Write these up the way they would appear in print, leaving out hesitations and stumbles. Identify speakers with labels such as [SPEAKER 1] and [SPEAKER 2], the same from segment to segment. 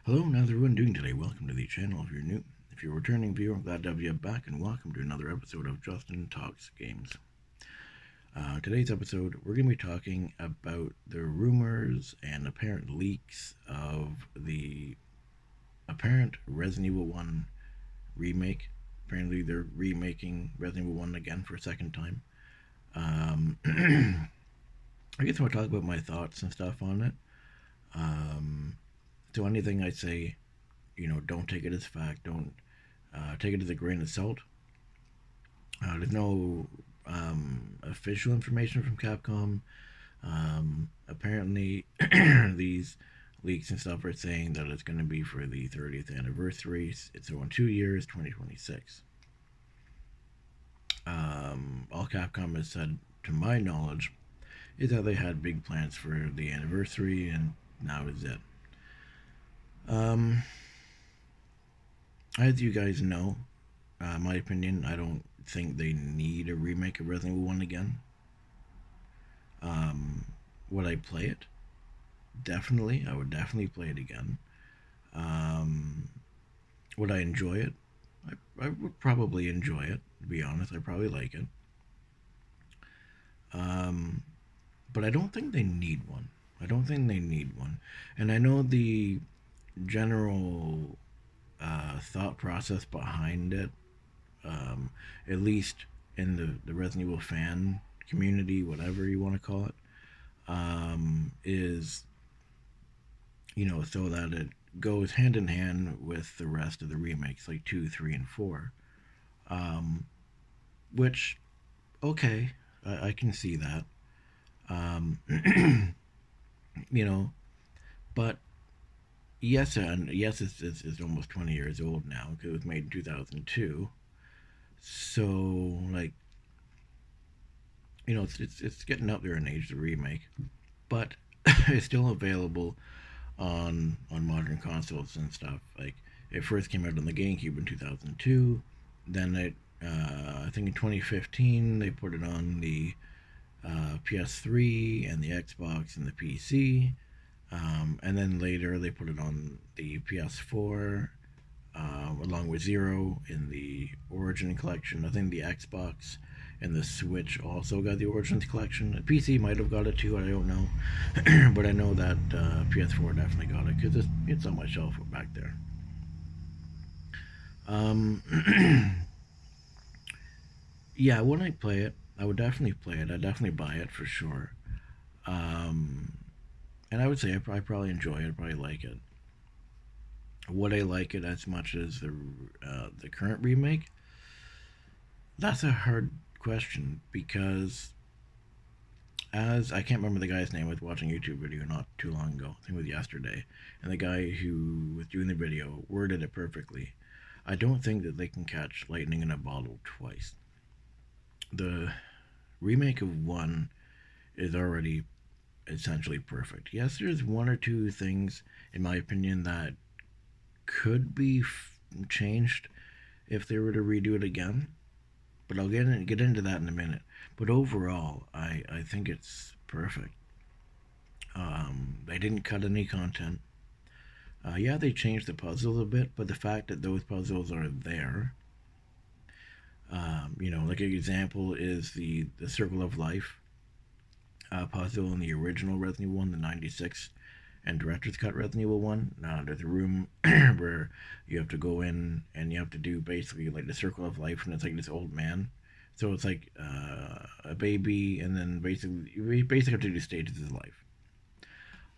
[SPEAKER 1] Hello, how's everyone doing today? Welcome to the channel if you're new. If you're a returning viewer, I'm glad to have you back, and welcome to another episode of Justin Talks Games. Today's episode, we're going to be talking about the rumors and apparent leaks of the apparent Resident Evil 1 remake. Apparently, they're remaking Resident Evil 1 again for a second time. I guess I'll talk about my thoughts and stuff on it. So anything I say, don't take it as fact. Don't take it as a grain of salt. There's no official information from Capcom. Apparently, these leaks and stuff are saying that it's going to be for the 30th anniversary. It's on 2 years, 2026. All Capcom has said, to my knowledge, is that they had big plans for the anniversary, and now is it. As you guys know, my opinion, I don't think they need a remake of Resident Evil 1 again. Would I play it? Definitely. I would definitely play it again. Would I enjoy it? I would probably enjoy it, to be honest. I'd probably like it. But I don't think they need one. I don't think they need one. And I know the general thought process behind it, at least in the Resident Evil fan community, whatever you want to call it, is, so that it goes hand in hand with the rest of the remakes, like 2, 3, and 4. Which, okay, I can see that. But yes, and yes, it's almost 20 years old now because it was made in 2002. So, like, it's getting up there in age, the remake, but it's still available on modern consoles and stuff. Like, it first came out on the GameCube in 2002. Then I think in 2015 they put it on the PS3 and the Xbox and the PC. And then later they put it on the PS4, along with Zero in the Origin Collection. I think the Xbox and the Switch also got the Origins Collection. The PC might have got it too, I don't know. But I know that PS4 definitely got it because it's on my shelf back there. Yeah, when I play it, I would definitely play it. I'd definitely buy it for sure. And I would say I probably enjoy it. I probably like it. Would I like it as much as the current remake? That's a hard question because, as I can't remember the guy's name. I was watching a YouTube video not too long ago. I think it was yesterday, and the guy who was doing the video worded it perfectly. I don't think that they can catch lightning in a bottle twice. The remake of 1 is already essentially perfect. Yes, there's one or two things, in my opinion, that could be changed if they were to redo it again. But I'll get into that in a minute. But overall, I think it's perfect. They didn't cut any content. Yeah, they changed the puzzles a bit, but the fact that those puzzles are there, like an example is the Circle of Life puzzle in the original Resident Evil 1, the 96 and Director's Cut Resident Evil 1. There's a room where you have to go in and you have to do basically like the Circle of Life, and it's like this old man. So it's like a baby, and then you basically have to do stages of life.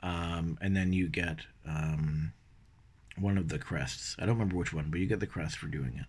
[SPEAKER 1] And then you get one of the crests. I don't remember which one, but you get the crest for doing it.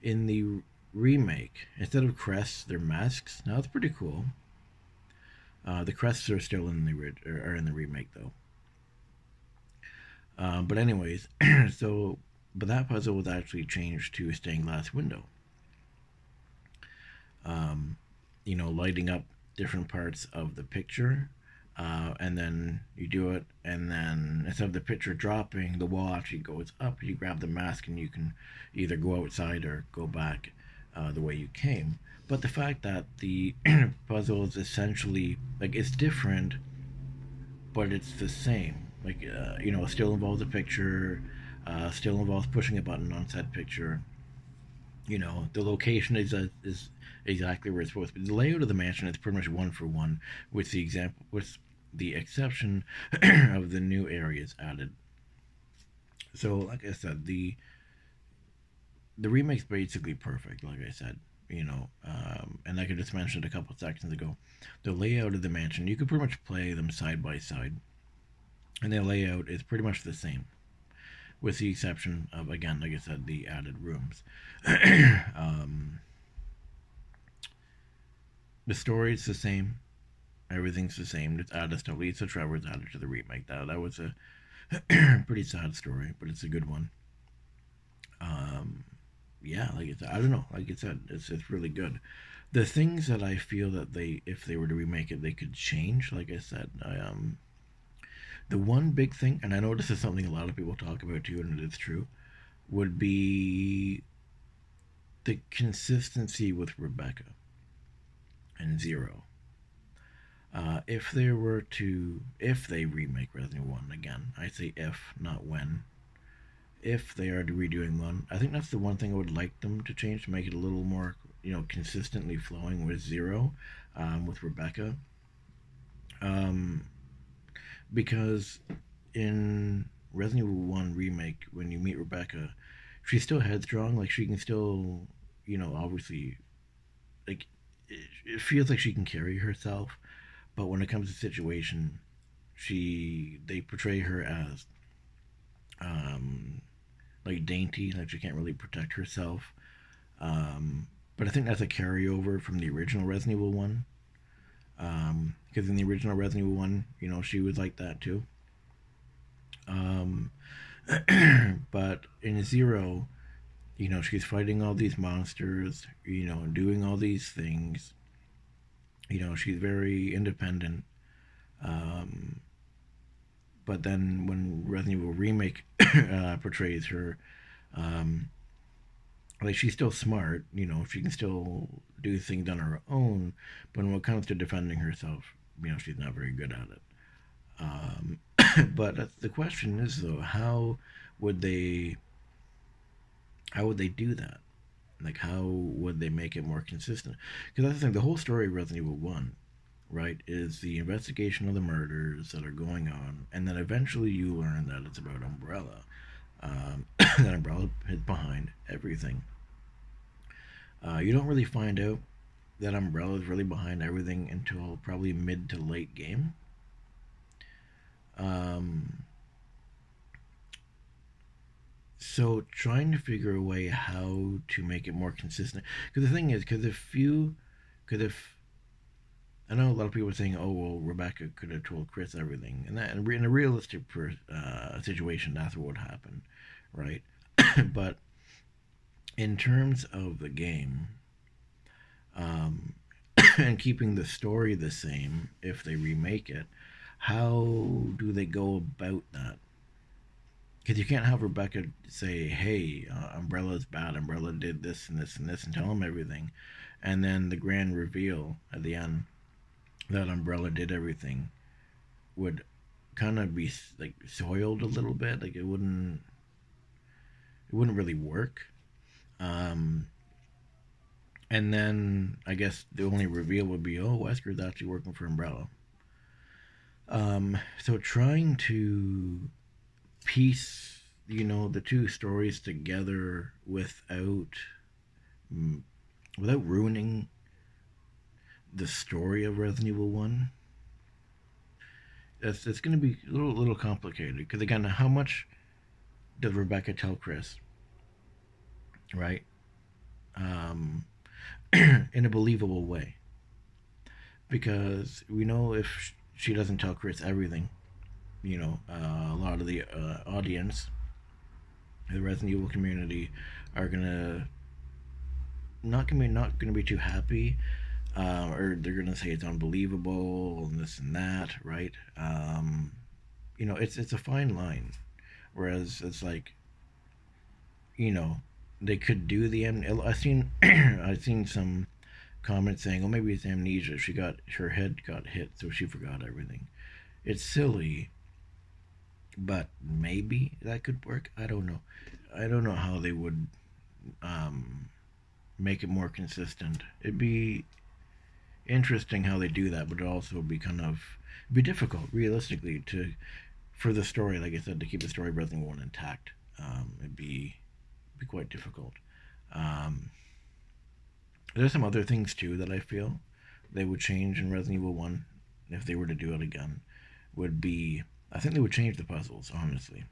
[SPEAKER 1] In the remake, instead of crests, they're masks. Now it's pretty cool. The crests are still in the remake though. But anyways, but that puzzle was actually changed to a stained glass window. Lighting up different parts of the picture, and then you do it, and then instead of the picture dropping, the wall actually goes up. You grab the mask, and you can either go outside or go back the way you came. But the fact that the puzzle is essentially, like, it's different, but it's the same. Like, it still involves a picture, still involves pushing a button on said picture. The location is exactly where it's supposed to be. The layout of the mansion is pretty much one for one, with the exception of the new areas added. So, like I said, the remake's basically perfect. Like I said, and like I just mentioned a couple seconds ago, the layout of the mansion, you could pretty much play them side by side, and the layout is pretty much the same, with the exception of, again, like I said, the added rooms. um, the story's the same. Everything's the same. It's added stuff. Lisa Trevor's added to the remake. That was a pretty sad story, but it's a good one. Um, yeah, like I said, I don't know. Like I said, it's really good. The things that I feel that if they were to remake it, they could change. Like I said, the one big thing, and I know this is something a lot of people talk about too, and it is true, would be the consistency with Rebecca and Zero. If they remake Resident Evil 1 again, I say if, not when. If they are redoing one, I think that's the one thing I would like them to change to make it a little more, consistently flowing with Zero, with Rebecca. Um, because in Resident Evil 1 remake, when you meet Rebecca, she's still headstrong. Like, she can still, obviously, like, it feels like she can carry herself. But when it comes to situation, they portray her as, like, dainty, like she can't really protect herself. But I think that's a carryover from the original Resident Evil 1. Because in the original Resident Evil 1, she was like that too. Um, but in Zero, she's fighting all these monsters, doing all these things. She's very independent. Um, but then when Resident Evil Remake portrays her, um, like, she's still smart, she can still do things on her own, but when it comes to defending herself, she's not very good at it. Um, but the question is, though, would they how would they do that? Like, how would they make it more consistent? Because that's the thing. The whole story of Resident Evil 1, right, is the investigation of the murders that are going on, and then eventually you learn that it's about Umbrella. That Umbrella is behind everything. You don't really find out that Umbrella is really behind everything until probably mid to late game. Um, so trying to figure a way how to make it more consistent. Because the thing is, because if I know a lot of people are saying, "Oh, well, Rebecca could have told Chris everything," and that in a realistic situation, that's what would happen, right? But in terms of the game, um, and keeping the story the same, if they remake it, how do they go about that? Because you can't have Rebecca say, "Hey, Umbrella's bad. Umbrella did this and this and this," and tell him everything, and then the grand reveal at the end that Umbrella did everything would kind of be like soiled a little bit. Like, it wouldn't really work. Um, and then I guess the only reveal would be, oh, Wesker's actually working for Umbrella. So trying to piece, the two stories together without ruining the story of Resident Evil 1, it's going to be a little complicated. Because, again, how much does Rebecca tell Chris, right? Um, in a believable way. Because we know if she doesn't tell Chris everything, a lot of the audience, the Resident Evil community, are not gonna be too happy, or they're gonna say it's unbelievable and this and that, right? It's a fine line. Whereas it's like, they could do the I've seen some comments saying, "Oh, maybe it's amnesia. Her head got hit, so she forgot everything." It's silly but maybe that could work. I don't know. I don't know how they would um, make it more consistent. It'd be interesting how they do that, but it also be kind of be difficult, realistically, to for the story. Like I said, to keep the story of Resident Evil 1 intact, it'd be quite difficult. Um, there's some other things too that I feel they would change in Resident Evil 1 if they were to do it again. Would be I think they would change the puzzles, honestly,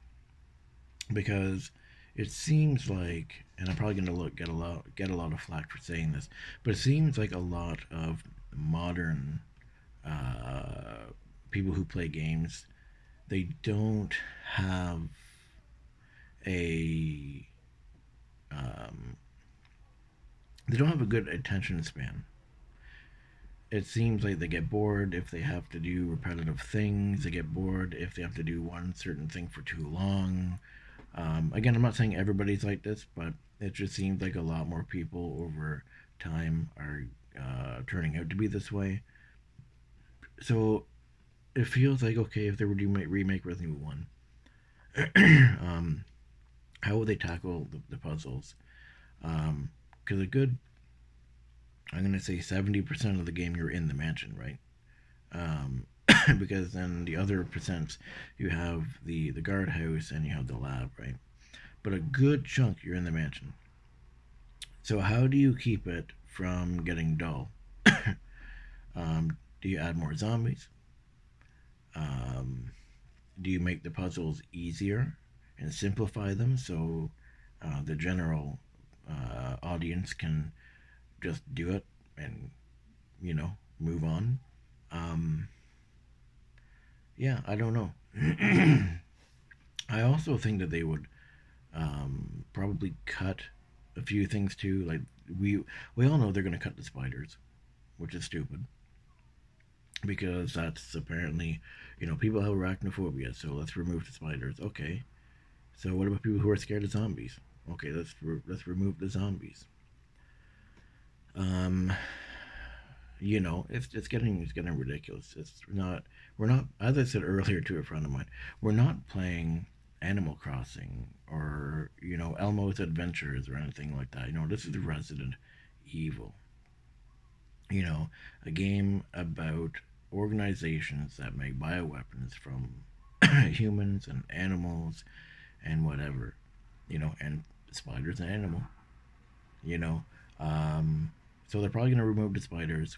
[SPEAKER 1] because it seems like, and I'm probably going to get a lot of flack for saying this, but it seems like a lot of modern uh, people who play games, they don't have a um, they don't have a good attention span. It seems like they get bored if they have to do repetitive things. They get bored if they have to do one certain thing for too long. Again, I'm not saying everybody's like this, but it just seems like a lot more people over time are turning out to be this way. So it feels like, okay, if they were to remake Resident Evil 1, how would they tackle the puzzles? Because a good, I'm going to say 70% of the game you're in the mansion, right? Um, because then the other percents, you have the guardhouse and you have the lab, right? But a good chunk you're in the mansion. So how do you keep it from getting dull? Do you add more zombies? Um, do you make the puzzles easier and simplify them so the general audience can just do it and move on? Um, yeah, I don't know. I also think that they would probably cut a few things too. Like we all know they're going to cut the spiders, which is stupid because that's apparently people have arachnophobia, so let's remove the spiders. Okay, so what about people who are scared of zombies? Okay, let's remove the zombies. Um, it's getting ridiculous. We're not, as I said earlier to a friend of mine, we're not playing Animal Crossing or Elmo's Adventures or anything like that. This is Resident Evil. A game about organizations that make bioweapons from humans and animals and whatever. And spiders an animal. You know, um, so they're probably gonna remove the spiders.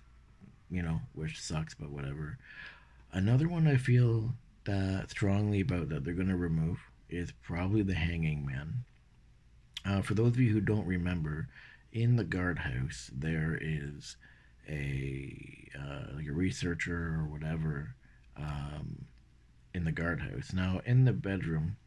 [SPEAKER 1] Which sucks, but whatever. Another one I feel that strongly about that they're gonna remove is probably the hanging man. For those of you who don't remember, in the guardhouse there is like a researcher or whatever um, in the guardhouse. Now in the bedroom,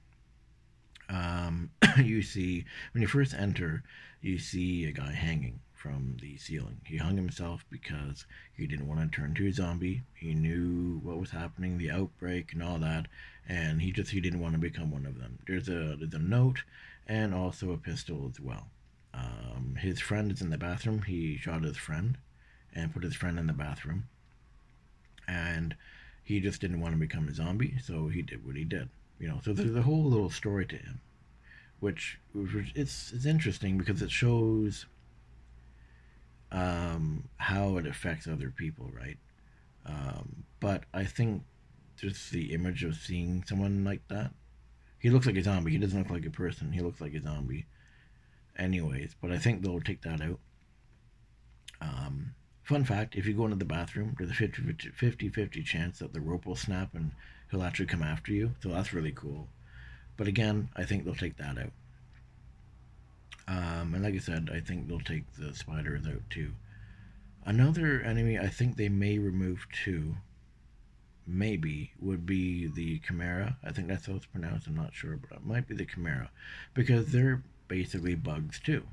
[SPEAKER 1] you see when you first enter, you see a guy hanging from the ceiling. He hung himself because he didn't want to turn to a zombie. He knew what was happening, the outbreak and all that, and he didn't want to become one of them. There's a note and also a pistol as well. His friend is in the bathroom. He shot his friend and put his friend in the bathroom, and he just didn't want to become a zombie, so he did what he did. So there's a whole little story to him, which it's interesting because it shows how it affects other people, right? But I think just the image of seeing someone like that, he looks like a zombie. He doesn't look like a person. He looks like a zombie. Anyways, but I think they'll take that out. Fun fact, if you go into the bathroom, there's a 50-50 chance that the rope will snap and he'll actually come after you. So that's really cool. But again, I think they'll take that out. And like I said, I think they'll take the spiders out too. Another enemy I think they may remove too, maybe, would be the Chimera. I think that's how it's pronounced. I'm not sure, but it might be the Chimera. Because they're basically bugs too.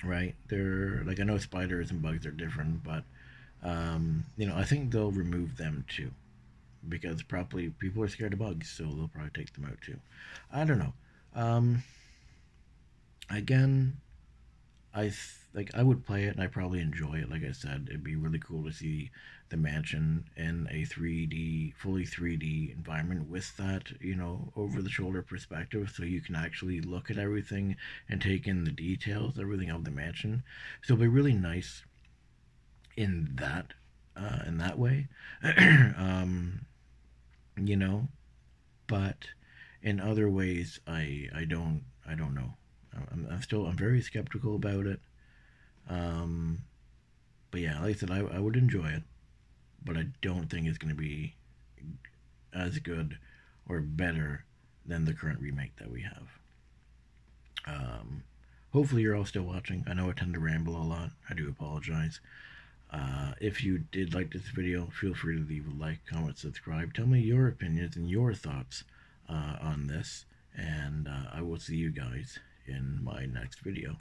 [SPEAKER 1] Right? They're like, I know spiders and bugs are different, but I think they'll remove them too. Because probably people are scared of bugs, so they'll probably take them out too. I don't know. Again, like I would play it and I probably enjoy it. Like I said, it'd be really cool to see the mansion in a 3D, fully 3D environment with that, over the shoulder perspective, so you can actually look at everything and take in the details, everything of the mansion. So it'll be really nice in that way. um, you know, but in other ways, I don't know. I'm very skeptical about it. Um, but yeah, like I said, I would enjoy it, but I don't think it's going to be as good or better than the current remake that we have. Um, Hopefully, you're all still watching. I know I tend to ramble a lot. I do apologize. If you did like this video, feel free to leave a like, comment, subscribe. Tell me your opinions and your thoughts on this, and I will see you guys in my next video.